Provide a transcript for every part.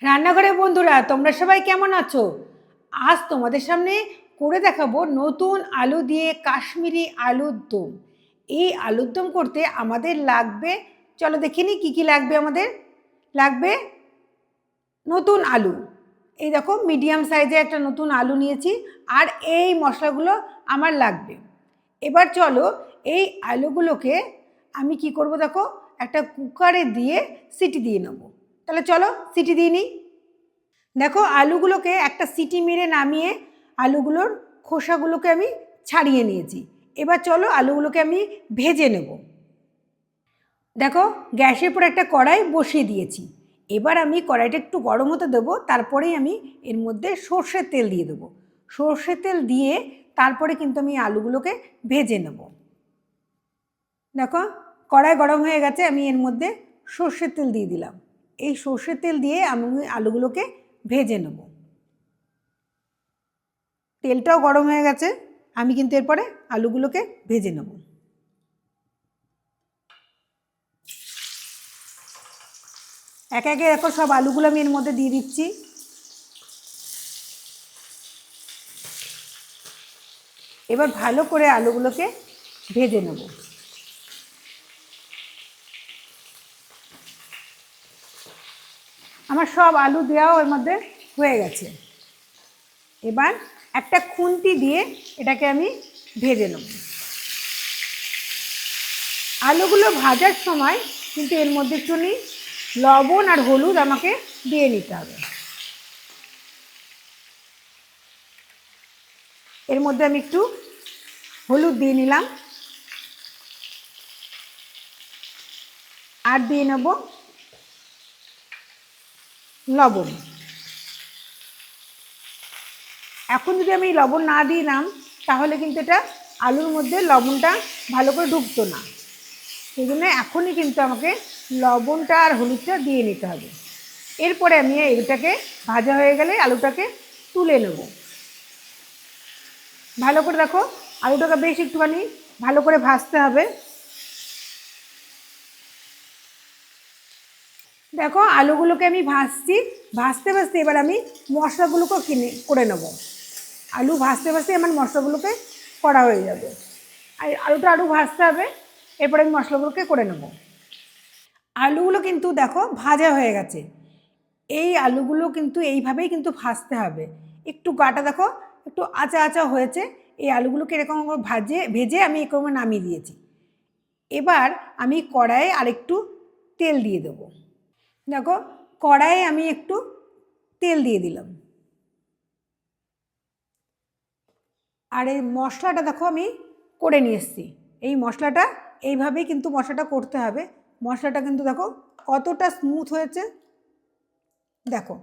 রান্নাঘরে বন্ধুরা, তোমরা সবাই কেমন আছো? আজ তোমাদের সামনে করে দেখাবো নতুন আলু দিয়ে কাশ্মীরি আলুর দম। এই আলুর দম করতে আমাদের লাগবে, চলো দেখে নিই কী কী লাগবে। আমাদের লাগবে নতুন আলু। এই দেখো, মিডিয়াম সাইজের একটা নতুন আলু নিয়েছি। আর এই মশলাগুলো আমার লাগবে। এবার চলো এই আলুগুলোকে আমি কি করব, দেখো একটা কুকারে দিয়ে সিটি দিয়ে নেবো। তাহলে চলো সিটি দিয়ে নিই। দেখো, আলুগুলোকে একটা সিটি মেরে নামিয়ে আলুগুলোর খোসাগুলোকে আমি ছাড়িয়ে নিয়েছি। এবার চলো আলুগুলোকে আমি ভেজে নেব। দেখো, গ্যাসের উপর একটা কড়াই বসিয়ে দিয়েছি। এবার আমি কড়াইটা একটু গরম হতে দেবো, তারপরেই আমি এর মধ্যে সর্ষের তেল দিয়ে দেবো। সর্ষের তেল দিয়ে তারপরে কিন্তু আমি আলুগুলোকে ভেজে নেব। দেখো, কড়াই গরম হয়ে গেছে, আমি এর মধ্যে সর্ষের তেল দিয়ে দিলাম। এই সর্ষের তেল দিয়ে আমি আলুগুলোকে ভেজে নেব। তেলটাও গরম হয়ে গেছে, আমি কিন্তু এরপরে আলুগুলোকে ভেজে নেব। একে একে দেখো, সব আলুগুলো আমি এর মধ্যে দিয়ে দিচ্ছি। এবার ভালো করে আলুগুলোকে ভেজে নেব। আমার সব আলু দেওয়াও এর মধ্যে হয়ে গেছে। এবার একটা খুন্তি দিয়ে এটাকে আমি ভেজে নেব। আলুগুলো ভাজার সময় কিন্তু এর মধ্যে একটু লবণ আর হলুদ আমাকে দিয়ে নিতে হবে। এর মধ্যে আমি একটু হলুদ দিয়ে নিলাম, আর দিয়ে নেব লবণ। এখন যদি আমি লবণ না দিলাম তাহলে কিন্তু এটা আলুর মধ্যে লবণটা ভালো করে ঢুকতো না। সেই জন্য এখনই কিন্তু আমাকে লবণটা আর হলুদটা দিয়ে নিতে হবে। এরপরে আমি এটাকে ভাজা হয়ে গেলে আলুটাকে তুলে নেব। ভালো করে দেখো, আলুটাকে বেশ একটুখানি ভালো করে ভাজতে হবে। দেখো, আলুগুলোকে আমি ভাজছি, ভাজতে ভাজতে এবার আমি মশলাগুলোকে করে নেব। আলু ভাজতে ভাজতে আমার মশলাগুলোকে করা হয়ে যাবে। আর আলুটা আরও ভাজতে হবে, এরপরে আমি মশলাগুলোকে করে নেব। আলুগুলো কিন্তু দেখো ভাজা হয়ে গেছে। এই আলুগুলো কিন্তু এইভাবেই কিন্তু ভাজতে হবে। একটু গাটা দেখো একটু আঁচা আঁচা হয়েছে। এই আলুগুলোকে এরকম ভেজে আমি এরকম নামিয়ে দিয়েছি। এবার আমি কড়াইয়ে আরেকটু তেল দিয়ে দেবো। দেখো, কড়াইয়ে আমি একটু তেল দিয়ে দিলাম। আর এই মশলাটা দেখো আমি করে নিয়ে এসেছি। এই মশলাটা এইভাবেই কিন্তু মশলাটা করতে হবে। মশলাটা কিন্তু দেখো কতটা স্মুথ হয়েছে, দেখো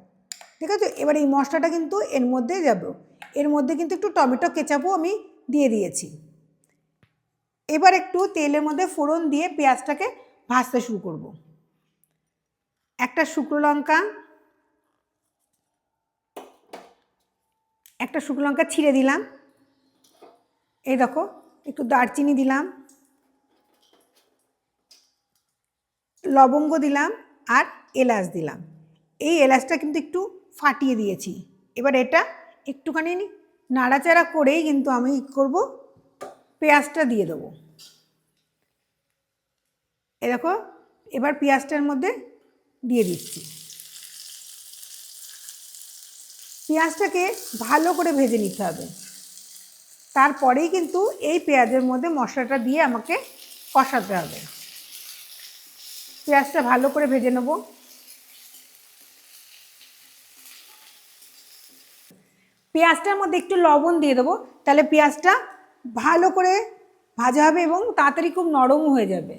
ঠিক আছে। এবার এই মশলাটা কিন্তু এর মধ্যে যাবে। এর মধ্যে কিন্তু একটু টমেটো কেচাপও আমি দিয়ে দিয়েছি। এবার একটু তেলের মধ্যে ফোড়ন দিয়ে পেঁয়াজটাকে ভাজতে শুরু করব। একটা শুকনো লঙ্কা ছিঁড়ে দিলাম। এই দেখো, একটু দারচিনি দিলাম, লবঙ্গ দিলাম, আর এলাচ দিলাম। এই এলাচটা কিন্তু একটু ফাটিয়ে দিয়েছি। এবার এটা একটুখানি নাড়াচাড়া করেই কিন্তু আমি করব, পেঁয়াজটা দিয়ে দেবো। এ দেখো, এবার পেঁয়াজটার মধ্যে দিয়ে দিচ্ছি। পেঁয়াজটাকে ভালো করে ভেজে নিতে হবে। তারপরেই কিন্তু এই পেঁয়াজের মধ্যে মশলাটা দিয়ে আমাকে কষাতে হবে। পেঁয়াজটা ভালো করে ভেজে নেব। পেঁয়াজটার মধ্যে একটু লবণ দিয়ে দেবো, তাহলে পেঁয়াজটা ভালো করে ভাজা হবে এবং তাড়াতাড়ি খুব নরমও হয়ে যাবে।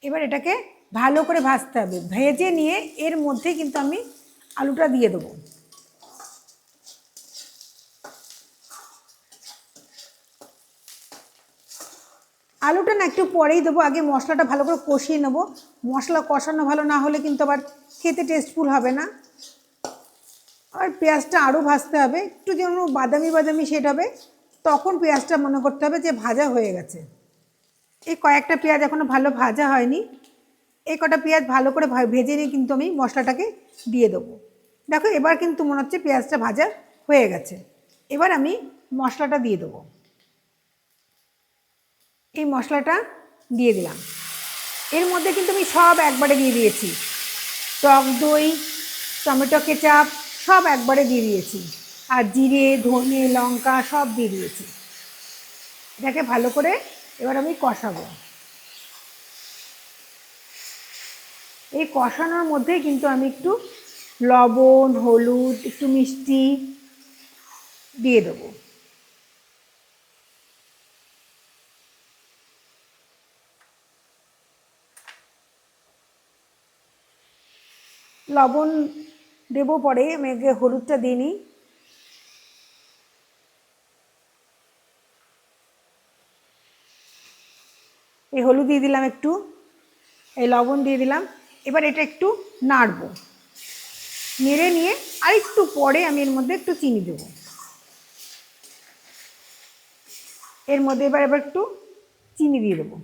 এবার এটাকে ভালো করে ভাজতে হবে। ভেজে নিয়ে এর মধ্যে কিন্তু আমি আলুটা দিয়ে দেবো। আলুটা না একটু পরেই দেবো, আগে মশলাটা ভালো করে কষিয়ে নেবো। মশলা কষানো ভালো না হলে কিন্তু আবার খেতে টেস্টফুল হবে না। আর পেঁয়াজটা আরও ভাজতে হবে, একটু যেন বাদামি বাদামি শেড হবে, তখন পেঁয়াজটা মনে করতে হবে যে ভাজা হয়ে গেছে। এই কয়েকটা পেঁয়াজ এখনও ভালো ভাজা হয়নি। এই কটা পেঁয়াজ ভালো করে ভেজে নিয়ে কিন্তু আমি মশলাটাকে দিয়ে দেবো। দেখো এবার কিন্তু মনে হচ্ছে পেঁয়াজটা ভাজা হয়ে গেছে। এবার আমি মশলাটা দিয়ে দেবো। এই মশলাটা দিয়ে দিলাম। এর মধ্যে কিন্তু আমি সব একবারে দিয়ে দিয়েছি, টক দই, টমেটো কেচাপ সব একবারে দিয়ে দিয়েছি, আর জিরে, ধনে, লঙ্কা সব দিয়ে দিয়েছি। এটাকে ভালো করে এবার আমি কষাবো। এই কষানোর মধ্যে কিন্তু আমি একটু লবণ, হলুদ, একটু মিষ্টি দিয়ে দেবো। লবণ দেবো পরে, আমি আগে হলুদটা দিয়ে নিই। এই হলুদ দিয়ে দিলাম একটু, এই লবণ দিয়ে দিলাম। এবার এটা একটু নাড়বো, নেড়ে নিয়ে আর একটু পরে আমি এর মধ্যে একটু চিনি দেবো। এর মধ্যে এবার একটু চিনি দিয়ে দেবো।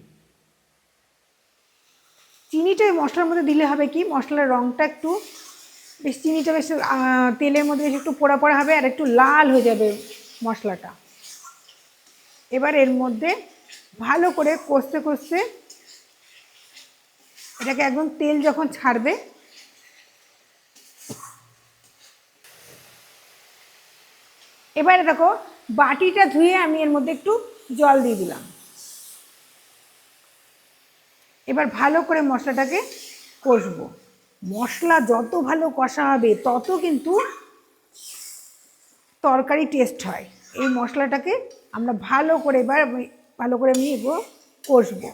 চিনিটা এই মশলার মধ্যে দিলে হবে কি, মশলার রঙটা একটু বেশ, চিনিটা বেশ তেলের মধ্যে বেশ একটু পোড়া পোড়া হবে আর একটু লাল হয়ে যাবে মশলাটা। এবার এর মধ্যে ভালো করে কষতে কষতে এটাকে একদম তেল যখন ছাড়বে, এবারে দেখো বাটিটা ধুয়ে আমি এর মধ্যে একটু জল দিয়ে দিলাম। এবার ভালো করে মশলাটাকে কষবো। মশলা যত ভালো কষা হবে তত কিন্তু তরকারি টেস্ট হয়। এই মশলাটাকে আমরা ভালো করে এবার ভালো করে নিব, কষবো।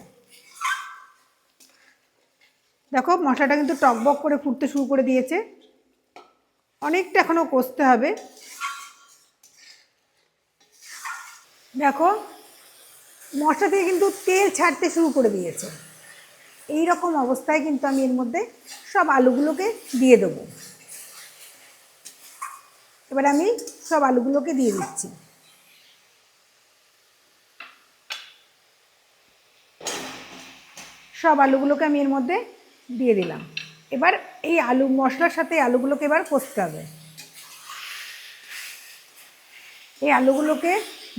দেখো মশলাটা কিন্তু টকবক করে ফুটতে শুরু করে দিয়েছে, অনেকটা এখনও কষতে হবে। দেখো মশলা থেকে কিন্তু তেল ছাড়তে শুরু করে দিয়েছে। এই রকম অবস্থায় কিন্তু আমি এর মধ্যে সব আলুগুলোকে দিয়ে দেবো। এবার আমি সব আলুগুলোকে দিয়ে দিচ্ছি। সব আলুগুলোকে আমি এর মধ্যে দিয়ে দিলাম। এবার এই আলু মশলার সাথে আলুগুলোকে এবার কষতে হবে। এই আলুগুলোকে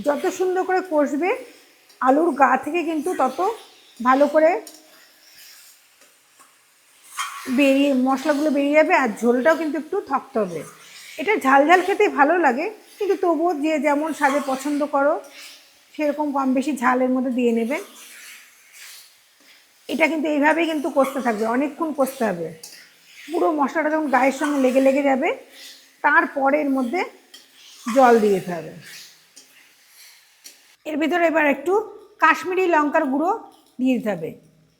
যত সুন্দর করে কষবে, আলুর গা থেকে কিন্তু তত ভালো করে বেরিয়ে মশলাগুলো বেরিয়ে যাবে, আর ঝোলটাও কিন্তু একটু থাকতে হবে। এটা ঝাল ঝাল খেতে ভালো লাগে, কিন্তু তবুও যে যেমন স্বাদে পছন্দ করো সেরকম কম বেশি ঝালের মধ্যে দিয়ে নেবে। এটা কিন্তু এইভাবেই কিন্তু কষতে থাকবে, অনেকক্ষণ কষতে হবে। পুরো মশলাটা যখন গায়ের সঙ্গে লেগে লেগে যাবে, তারপরে এর মধ্যে জল দিয়ে দিতে হবে। এর ভিতরে এবার একটু কাশ্মীরি লঙ্কার গুঁড়ো দিয়ে দিতে হবে।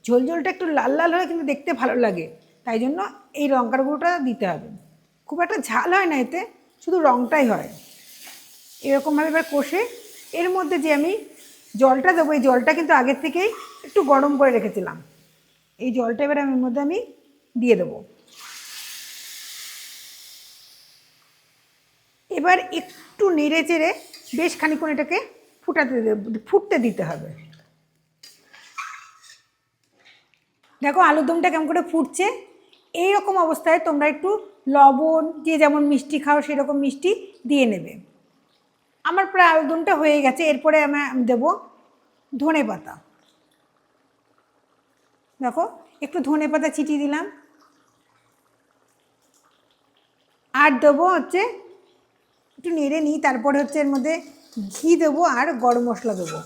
ঝোল ঝোলটা একটু লাল লাল হয়ে কিন্তু দেখতে ভালো লাগে, তাই জন্য এই লঙ্কার গুঁড়োটা দিতে হবে। খুব একটা ঝাল হয় না এতে, শুধু রঙটাই হয়। এরকমভাবে এবার কষে এর মধ্যে যে আমি জলটা দেবো, এই জলটা কিন্তু আগের থেকেই একটু গরম করে রেখেছিলাম। এই জলটা এবার এর মধ্যে আমি দিয়ে দেবো। এবার একটু নেড়ে চেড়ে বেশ খানিকক্ষণ এটাকে ফুটতে দিতে হবে। দেখো আলুর দমটা কেমন করে ফুটছে। এই রকম অবস্থায় তোমরা একটু লবণ, যে যেমন মিষ্টি খাও সেরকম মিষ্টি দিয়ে নেবে। আমার প্রায় আলুর দমটা হয়ে গেছে। এরপরে আমি দেবো ধনে পাতা। দেখো একটু ধনে পাতা ছিটিয়ে দিলাম। আর দেবো হচ্ছে একটু নেড়ে নিই, তারপরে হচ্ছে এর মধ্যে ঘি দেবো আর গরম মশলা দেবো।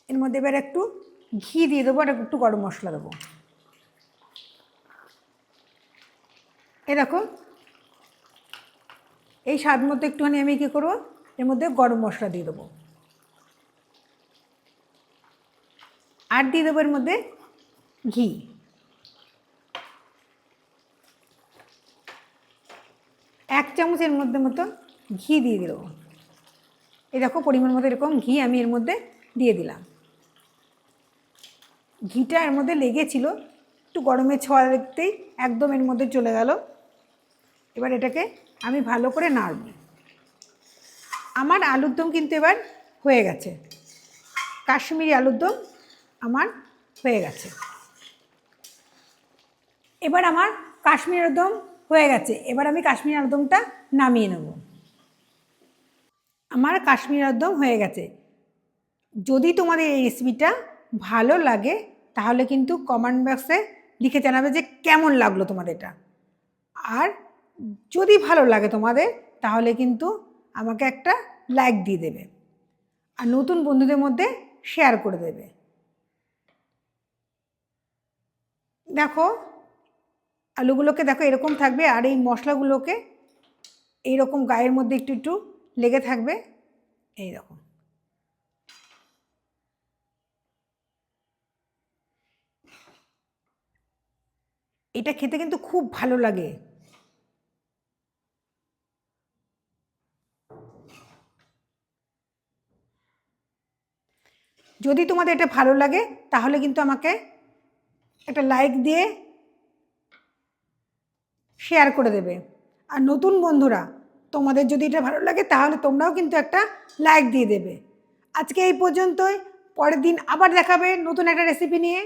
এর মধ্যে এবার একটু ঘি দিয়ে দেবো আর একটু গরম মশলা দেবো। এ দেখো এই স্বাদ মতো একটুখানি আমি কী করবো, এর মধ্যে গরম মশলা দিয়ে দেবো। আর দিয়ে দেবো এর মধ্যে ঘি। এক চামচের মধ্যে মতো ঘি দিয়ে দেবো। এই দেখো পরিমাণ মতো এরকম ঘি আমি এর মধ্যে দিয়ে দিলাম। ঘিটা এর মধ্যে লেগেছিল, একটু গরমের ছোঁয়া দেখতেই একদম এর মধ্যে চলে গেল। এবার এটাকে আমি ভালো করে নাড়ব। আমার আলুর দম কিন্তু এবার হয়ে গেছে। কাশ্মীরি আলুর দম আমার হয়ে গেছে। এবার আমার কাশ্মীরি আলুর দম হয়ে গেছে। এবার আমি কাশ্মীরি আলুর দমটা নামিয়ে নেব। আমার কাশ্মীরি আলুর দম হয়ে গেছে। যদি তোমাদের এই রেসিপিটা ভালো লাগে তাহলে কিন্তু কমেন্ট বক্সে লিখে জানাবে যে কেমন লাগলো তোমাদের এটা। আর যদি ভালো লাগে তোমাদের তাহলে কিন্তু আমাকে একটা লাইক দিয়ে দেবে আর নতুন বন্ধুদের মধ্যে শেয়ার করে দেবে। দেখো আলুগুলোকে দেখো এরকম থাকবে আর এই মশলাগুলোকে এইরকম গায়ের মধ্যে একটু একটু লেগে থাকবে এইরকম। এটা খেতে কিন্তু খুব ভালো লাগে। যদি তোমাদের এটা ভালো লাগে তাহলে কিন্তু আমাকে একটা লাইক দিয়ে শেয়ার করে দেবে। আর নতুন বন্ধুরা তোমাদের যদি এটা ভালো লাগে তাহলে তোমরাও কিন্তু একটা লাইক দিয়ে দেবে। আজকে এই পর্যন্তই, পরের দিন আবার দেখাবে নতুন একটা রেসিপি নিয়ে।